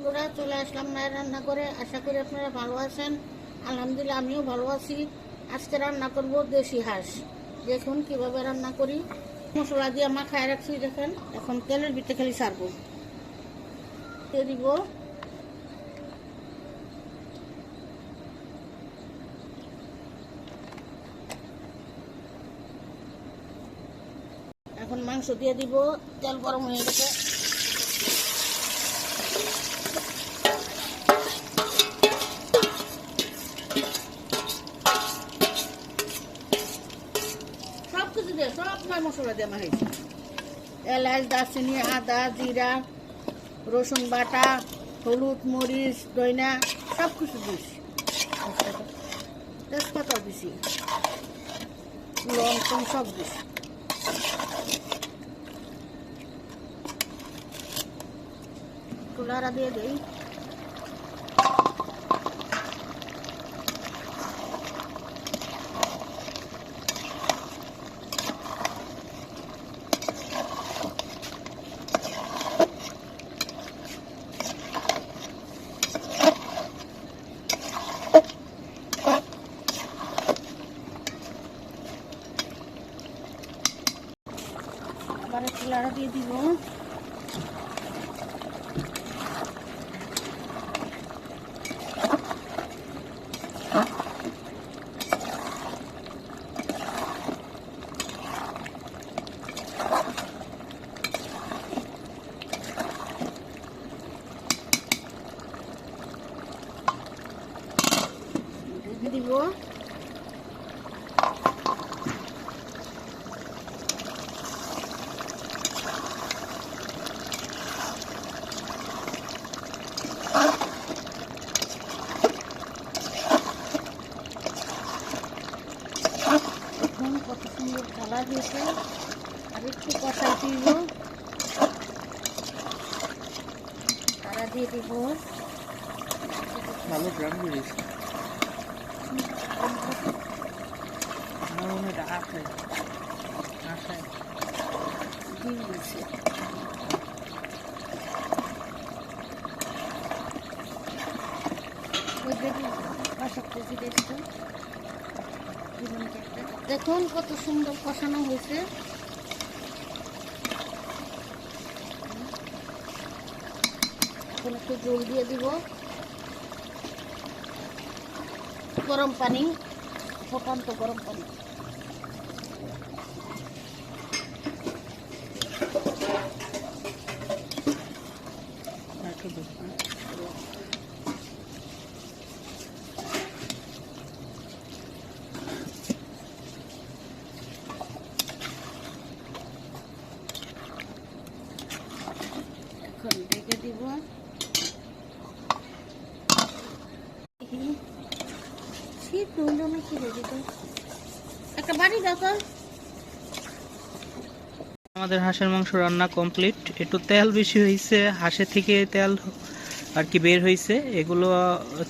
বন্ধুরা, চলে আসলাম মায়ের রান্না করে। আশা করি আপনারা ভালো আছেন। আলহামদুলিল্লাহ, আমিও ভালো আছি। আজকে রান্না করব দেশি হাঁস। দেখুন কিভাবে রান্না করি। মশলা দিয়ে মাখায় রাখছি, দেখেন। এখন তেলের ভিতরে খালি ছাড়বো, দিয়ে দিব এখন মাংস দিয়ে দিব। তেল গরম হয়ে গেছে। সব কিছু দিয়ে, সব মশলা দিয়ে মাখাইছি। এলাচ, দারচিনি, আদা, জিরা, রসুন বাটা, হলুদ, মরিচ, দইনা সব কিছু দিয়েছি। তেজপাতাও দিছি, লং টং সব দিছি। টুলারা দিয়ে দিই। আবার টুলারা দিয়ে দিব। দিব কত সুন্দর কালার হয়েছে। আর একটু কষাই দিব, তারা দিয়ে দিব। ভালো গ্রাম বেরিয়েছে। আমার মনে হয় আশায় দিয়ে দিয়েছে। দেখুন কত সুন্দর কষানো হয়েছে। এখন একটু জল দিয়ে দিব। গরম পানি, ফুটন্ত গরম পানি। এখন ঢেকে দিব। শীত হইল না কি হয়ে যেত। একটা বাড়ি দাও তো। আমাদের হাঁসের মাংস রান্না কমপ্লিট। একটু তেল বেশি হয়েছে, হাঁসের থেকে তেল আর কি বের হয়েছে। এগুলো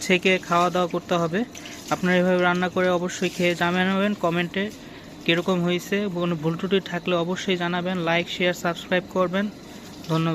ছেঁকে খাওয়া দাওয়া করতে হবে। আপনারা এভাবে রান্না করে অবশ্যই খেয়ে জানাবেন কমেন্টে কীরকম হয়েছে। কোনো ভুল ত্রুটি থাকলে অবশ্যই জানাবেন। লাইক, শেয়ার, সাবস্ক্রাইব করবেন। ধন্যবাদ।